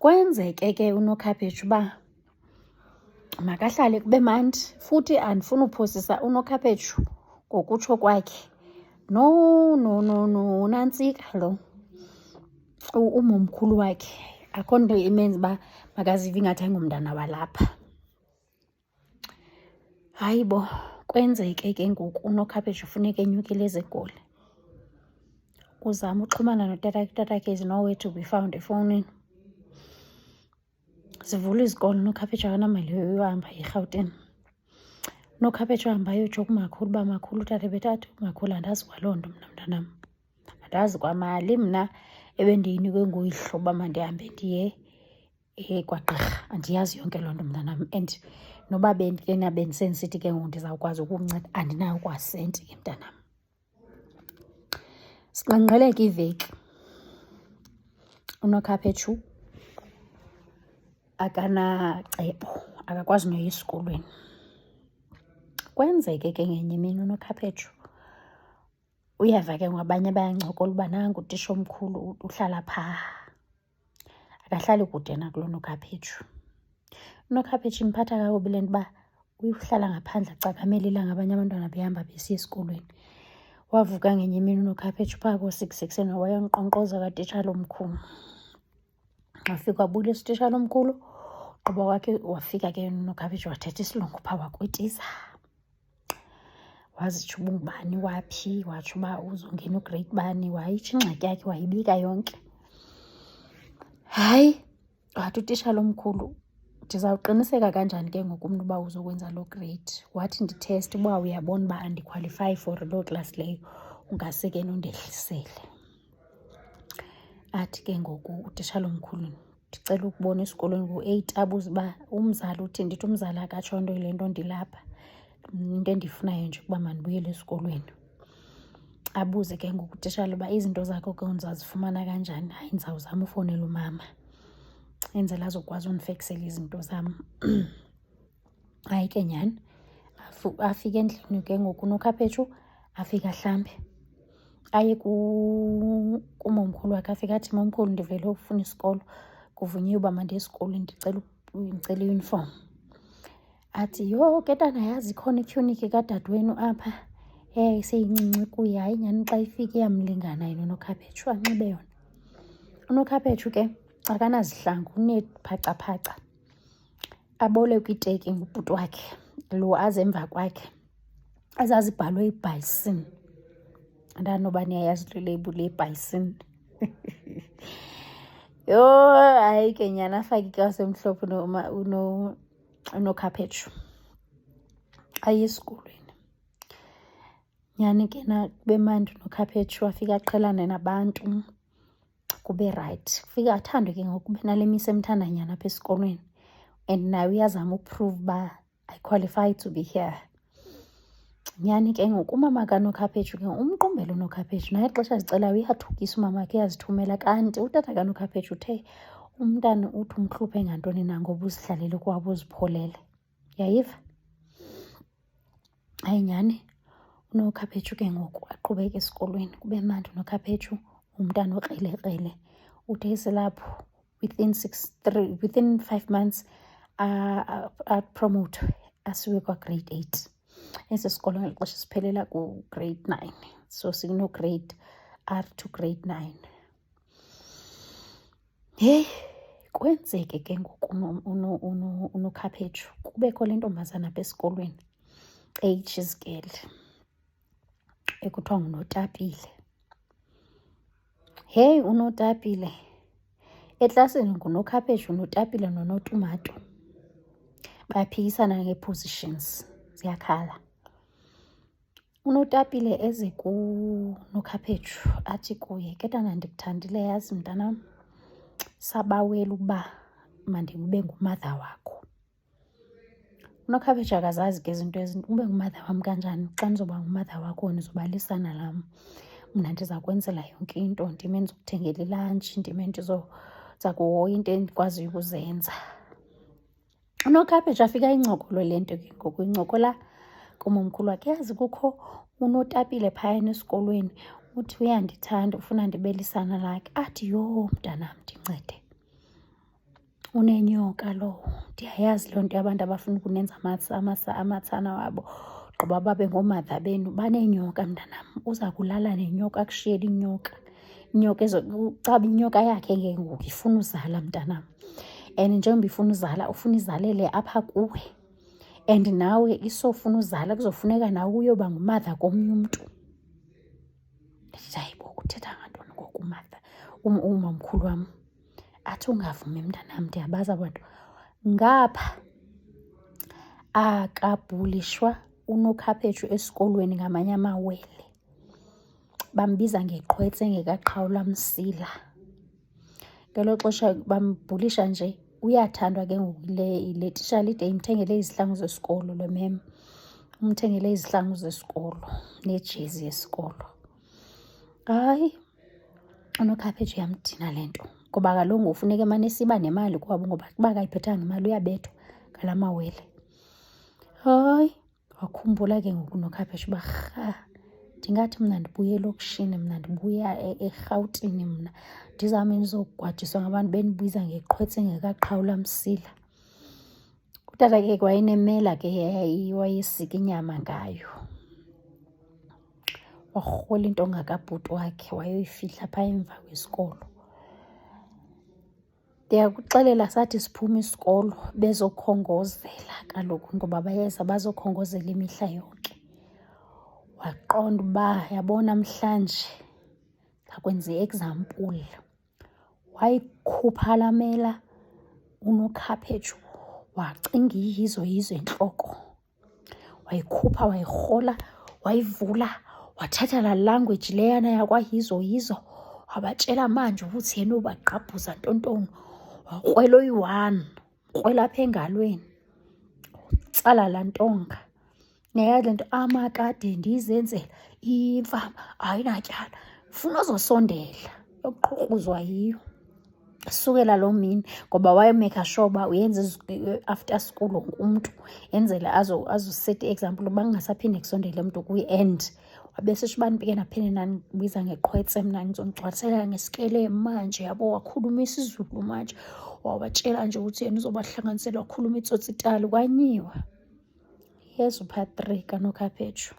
Kwenzeke ke uNokhaphetshu uba makahlale kube mandi, futhi andifuni uphosisa uNokhaphetshu ngokutsho kwakhe. No, Nantsika lo umomkhulu wakhe akho nto imenza uba makazive ingathi ayingomntana walapha. Hayi bo, kwenzeke ke ngoku uNokhaphetshu funeka enyukile ezeGoli. Uzama uxhumana notatakhe, utatakhe is nowhere to be found efowunini. Zivula izikolo, uNokhaphetshu akanamali yohamba eRhawutini. uNokhaphetshu ahamba ayotsho kumakhulu uba makhulu, utata bethathu, makhulu andazi kwaloo nto mna mntanam. Andazi kwamali mna ebendiyinikwe nguyihlo uba mandihambe ndiye kwagqirha. Andiyazi yonke loo nto mntanam, and noba bendisendisithi ke ngoku ndizawukwazi ukukunceda, andinayo kwasenti ke mntanam. Siqengqeleka iveki, uNokhaphetshu akanacebo, akakwazi noya esikolweni. Kwenzeke ke ngenye imini uNokhaphetshu uyeva ke ngabanye bayancokola uba nangu utisha omkhulu uhlala phaa. Akahlali kude nakulo Nokhaphetshu. uNokhaphetshu imphatha kakubi le nto uba uhlala ngaphandle acakamela ilanga, abanye abantwana behamba besiya esikolweni. Wavuka ngenye imini uNokhaphetshu phaa koo-6 ekuseni wayonkqonkqoza katitshala omkhulu. Wafika wabulisa utitshala omkhulu, ugqiba kwakhe wafika ke uNokhaphetshu wathetha isilungu phaa wakwetiza. Wazitsho uba ungubani, waphi, watsho uba uzongena ugrade bani, wayitsho ingxaki yakhe wayibika yonke. Hayi, wathi utitshala omkhulu, ndizawuqiniseka kanjani ke ngoku umntu uba uzokwenza loo grade? Wathi nditheste uba uyabona uba andikhwalifai for loo klasi leyo, ungase ke nondehlisele. Athi ke ngoku utitshala omkhulu, ndicela ukubona esikolweni ngo-8, abuze uba umzali uthi, ndithi umzali akatsho nto yile nto ndilapha, into endifunayo nje ukuba mandibuyele esikolweni. Abuze ke ngoku utitshala uba izinto zakho ke ndizazifumana kanjani. Hayi, ndizawuzama ufowunela umama enzela azokwazi undifeksela izinto zam. Hayi ke nyhani, afike endlini ke ngoku uNokhaphetshu, afike ahlambe aye kumomkhulu wakhe. Afike athi, momkhulu, ndivele ufuna isikolo, kuvunyiwe uba mandiye esikolweni, ndicela iyunifomu. Athi, yho ke tana, yazi ikhona ityhuniki kadade wenu apha seyincinci kuye. Hayi nyhani, xa ifika iyamlingana yena uNokhaphetshu, anxibe yona. uNokhaphetshu ke akanazihlangu, unephacaphaca. Abolekwe iteki ngubhuti wakhe lo aze emva kwakhe, ezazibhalwe iBison. Andani noba niyayazi ileyibhuli yeBison. Yho, hayi ke nyhani, afake ikawusi emhlophe uNokhaphetshu aye esikolweni. Nyhani ke kube mandi, uNokhaphetshu afike aqhelane nabantu, kube rayithi. Ufike athandwe ke ngoku kube nale miss emthandanyana apha esikolweni, and naye uyazama ukuphruva uba I qualify to be here. Nyhani ke ngoku umama kaNokhaphetshu ke umqumbele uNokhaphetshu, naye ixesha azicelayo uyathukisa umama wakhe, uyazithumela. Kanti utata kaNokhaphetshu uthe umntana uthi umhluphe ngantoni na, ngoba uzihlalele kwabo uzipholele. Yayiva? Hayi nyhani, uNokhaphetshu ke ngoku aqhubeke esikolweni, kube mandi. uNokhaphetshu umntana okrelekrele. Uthe eselapho within 5 months apromothwe asiwe kwagrade 8. Esisikolo ngeli xesha siphelela kugrade 9, so sino-grade R to grade 9. Heyi, kwenzeke ke ngoku uNokhaphetshu kubekho le ntombazana apha esikolweni eyitshizikele ekuthiwa nguNotapile. Heyi, uNotapile eklasini nguNokhaphetshu, uNotapile noNotumato baphikisana ngee-positions, ziyakhala. uNotapile eze kuNokhaphetshu athi kuye, ke tana, ndikuthandile, yazi mntanam, sabawela ukuba mandibe ngumatha wakho. uNokhaphetshu akazazi ke izinto ube ngumatha wam kanjani. Xa ndizoba ngumatha wakho nizobalisana nam, mna ndiza kwenzela yonke into, ndim endizokuthengela ilantshi, ndim endiza kuhoya into endikwaziyo ukuzenza. uNokhaphetshu afika incokolo le nto ke ngoku, incokola kumomkhulu wakhe. Yazi kukho uNotapile phayana esikolweni, uthi uyandithanda, ufuna ndibelisana lakhe. Athi, yho mntanam, ndincede. unenyoka lowo. Ndiyayazi loo nto abantu abafuna ukunenza amathana wabo gqiba babe ngoomatha benu. Baneenyoka mntanam, uza kulala nenyoka akushiyele inyoka. Inyoka caba inyoka yakhe ke ngoku ifuna uzala mntanam, and njengoba ifuna uzala ufuna izalele apha kuwe, and nawe isofuna uzala kuzofuneka nawe uyoba ngumatha komnye umntu. Ndithi hayibo, uthetha ngantoni ngoku umatha? Umamkhulu wam athi ungavumi mntanam, ndiyabazi abantu. Ngapha akabhulishwa uNokhaphetshu esikolweni ngamanye amawele. Bambiza ngeQhwetse engekaqhawulwa Msila. Ngelo xesha bambhulisha nje, uyathandwa ke ngoku le titshala ide imthengele izihlangu zesikolo, le mem umthengele izihlangu zesikolo nejezi yesikolo. Hayi, uNokhaphetshu yamdina le nto ngoba kaloku ngokufuneka emane esiba nemali kwabo, ngoba uba akayiphethanga imali uyabethwa ngala mawele. Hayi, wakhumbula ke ngoku uNokhaphetshu uba ndingathi mna ndibuya elokishini, mna ndibuya eRhawutini, mna ndizawume ndizogwadiswa ngabantu bendibiza ngeQhwetse engekaqhawulwa Msila. Utata ke wayenemela ke wayesika inyama ngayo. Warhola intonga kabhuti wakhe wayoyifihla phaa emva kwesikolo. Ndiyakuxelela sathi siphuma isikolo bezokhongozela kaloku, ngoba bayeza bazokhongozela imihla yonke. Waqonda uba yabona namhlanje ndakwenza i-example. Wayikhupha laa mela uNokhaphetshu, wacinga iyizo entloko. Wayikhupha, wayirhola, wayivula, wathatha laa language leyana yakwayizo, wabatshela manje ukuthi yena ubagqabhuza ntontoni. Wakrwela oyi-1, krwela apha engalweni, tsala laa ntonga. Ndiyayazi le nto, amakade ndizenzela imfama ayinatyala, funa ozosondela, yoqhukruzwa yiyo. Sukela loo mini, ngoba wayemekha sure uba uyenza after school wonke umntu, yenzela azoseta i-example uba kungasaphinde kusondele umntu kuye. And wabesetsho uba nipike naphinde nandibiza ngeQhwetse, mna ngizonigcwalisela ngesikele manje, yabo. Wakhuluma isiZulu manje, wabatshela nje ukuthi yena uzobahlanganisela, wakhuluma itsotsi tali kwanyiwa. Yezu Patrick kaNokhaphetshu.